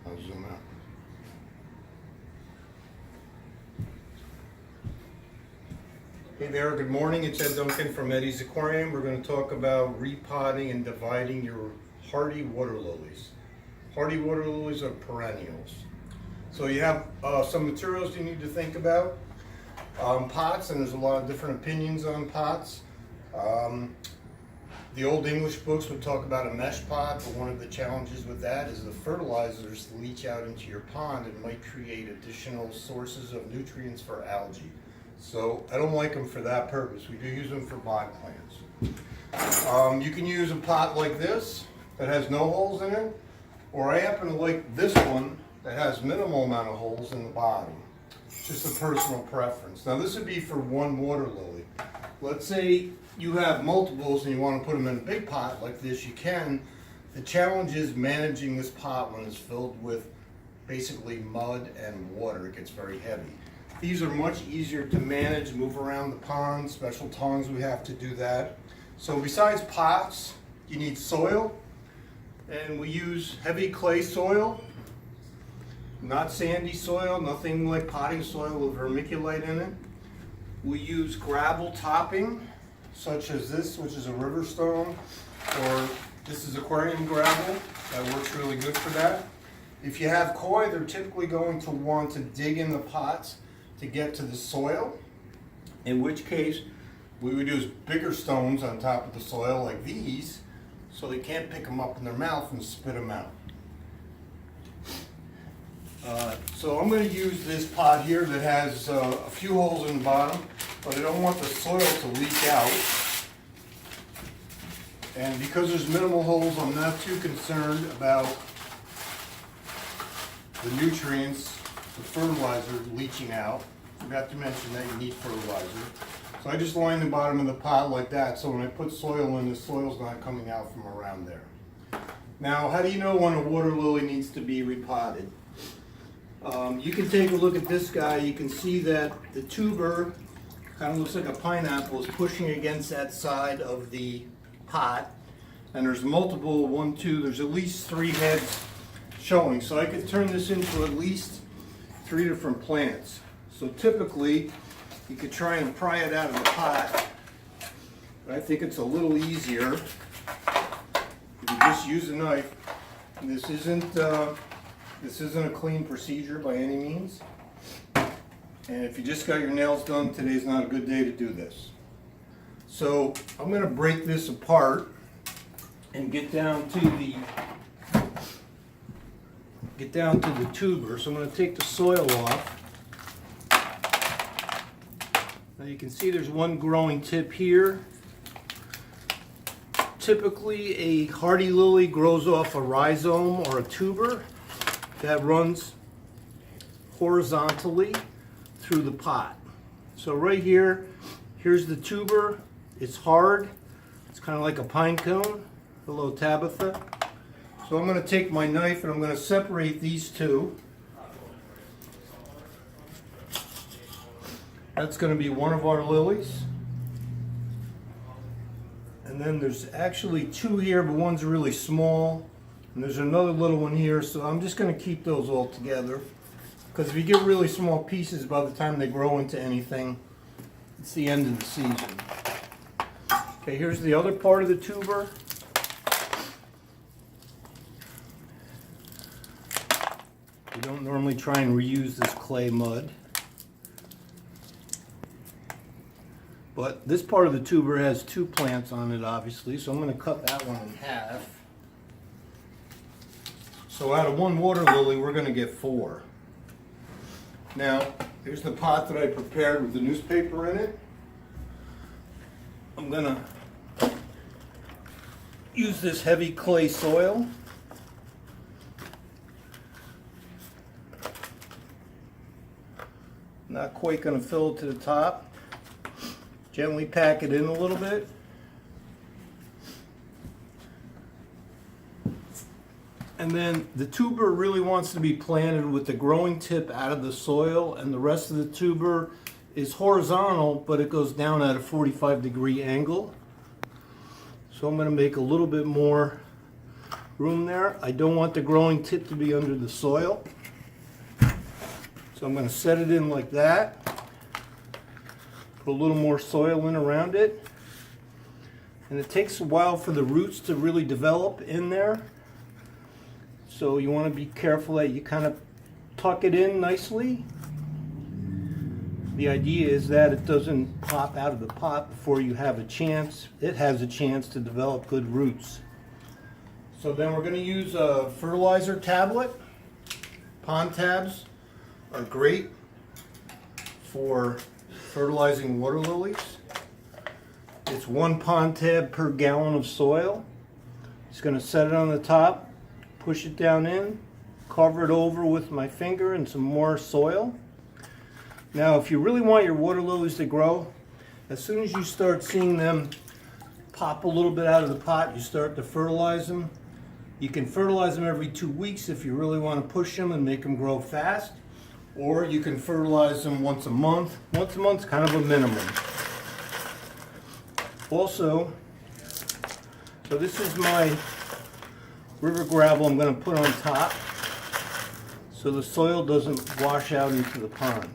I'll zoom out. Hey there, good morning. It's Ed Duncan from Eddie's Aquarium. We're going to talk about repotting and dividing your hardy water lilies. Hardy water lilies are perennials. So you have some materials you need to think about. Pots, and there's a lot of different opinions on pots. The old English books would talk about a mesh pot, but one of the challenges with that is the fertilizers leach out into your pond and might create additional sources of nutrients for algae. So I don't like them for that purpose. We do use them for bog plants. You can use a pot like this that has no holes in it, or I happen to like this one that has minimal amount of holes in the bottom. Just a personal preference. Now this would be for one water lily. Let's say you have multiples and you want to put them in a big pot like this, you can. The challenge is managing this pot when it's filled with basically mud and water. It gets very heavy. These are much easier to manage, move around the pond, special tongs we have to do that. So besides pots, you need soil, and we use heavy clay soil, not sandy soil, nothing like potting soil with vermiculite in it. We use gravel topping, such as this, which is a river stone, or this is aquarium gravel. That works really good for that. If you have koi, they're typically going to want to dig in the pots to get to the soil, in which case we would use bigger stones on top of the soil like these, so they can't pick them up in their mouth and spit them out. So I'm going to use this pot here that has a few holes in the bottom, but I don't want the soil to leak out. And because there's minimal holes, I'm not too concerned about the nutrients, the fertilizer leaching out. Forgot to mention that you need fertilizer. So I just line the bottom of the pot like that, so when I put soil in, the soil's not coming out from around there. Now, how do you know when a water lily needs to be repotted? You can take a look at this guy. You can see that the tuber kind of looks like a pineapple is pushing against that side of the pot. And there's multiple, there's at least 3 heads showing. So I could turn this into at least 3 different plants. So typically, you could try and pry it out of the pot, but I think it's a little easier if you just use a knife. And this isn't a clean procedure by any means. And if you just got your nails done, today's not a good day to do this. So I'm going to break this apart and get down to the tuber. So I'm going to take the soil off. Now you can see there's one growing tip here. Typically a hardy lily grows off a rhizome or a tuber that runs horizontally through the pot. So right here, here's the tuber. It's hard. It's kind of like a pine cone. Hello, Tabitha. So I'm going to take my knife and I'm going to separate these two. That's going to be one of our lilies. And then there's actually 2 here, but one's really small. And there's another little one here, so I'm just going to keep those all together. Because if you get really small pieces, by the time they grow into anything, it's the end of the season. Okay, here's the other part of the tuber. We don't normally try and reuse this clay mud. But this part of the tuber has 2 plants on it, obviously, so I'm going to cut that one in half. So out of one water lily, we're going to get 4. Now, here's the pot that I prepared with the newspaper in it. I'm going to use this heavy clay soil. Not quite going to fill it to the top. Gently pack it in a little bit. And then the tuber really wants to be planted with the growing tip out of the soil, and the rest of the tuber is horizontal, but it goes down at a 45-degree angle. So I'm going to make a little bit more room there. I don't want the growing tip to be under the soil. So I'm going to set it in like that. Put a little more soil in around it. And it takes a while for the roots to really develop in there. So you want to be careful that you kind of tuck it in nicely. The idea is that it doesn't pop out of the pot before you have a chance. It has a chance to develop good roots. So then we're going to use a fertilizer tablet. Pond tabs are great for fertilizing water lilies. It's 1 pond tab per gallon of soil. Just going to set it on the top, push it down in, cover it over with my finger and some more soil. Now if you really want your water lilies to grow, as soon as you start seeing them pop a little bit out of the pot, you start to fertilize them. You can fertilize them every 2 weeks if you really want to push them and make them grow fast. Or you can fertilize them once a month. Once a month is kind of a minimum. Also, so this is my river gravel I'm going to put on top so the soil doesn't wash out into the pond.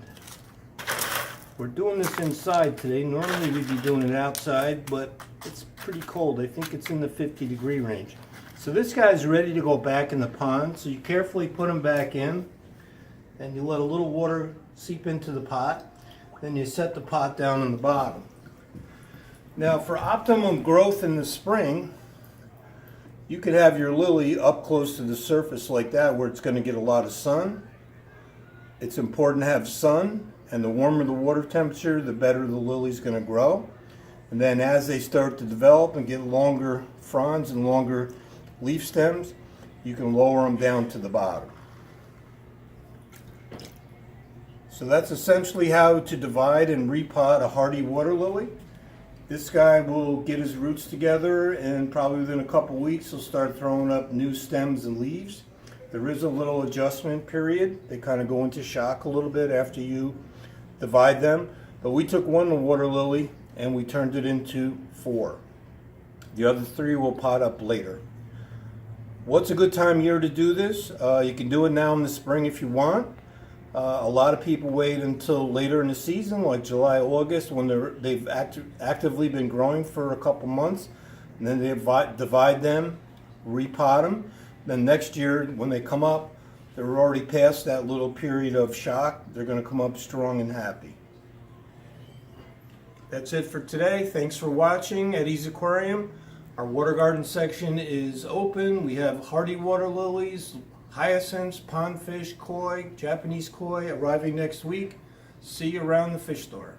We're doing this inside today. Normally we'd be doing it outside, but it's pretty cold. I think it's in the 50-degree range. So this guy's ready to go back in the pond, so you carefully put him back in. And you let a little water seep into the pot. Then you set the pot down on the bottom. Now for optimum growth in the spring, you could have your lily up close to the surface like that where it's going to get a lot of sun. It's important to have sun, and the warmer the water temperature, the better the lily's going to grow. And then as they start to develop and get longer fronds and longer leaf stems, you can lower them down to the bottom. So that's essentially how to divide and repot a hardy water lily. This guy will get his roots together, and probably within a couple weeks he'll start throwing up new stems and leaves. There is a little adjustment period. They kind of go into shock a little bit after you divide them. But we took one water lily and we turned it into 4. The other 3 will pot up later. What's a good time of year to do this? You can do it now in the spring if you want. A lot of people wait until later in the season, like July, August, when they've actively been growing for a couple months, and then they divide them, repot them. Then next year, when they come up, they're already past that little period of shock. They're going to come up strong and happy. That's it for today. Thanks for watching Eddie's Aquarium. Our water garden section is open. We have hardy water lilies, hyacinths, pondfish, koi, Japanese koi arriving next week. See you around the fish store.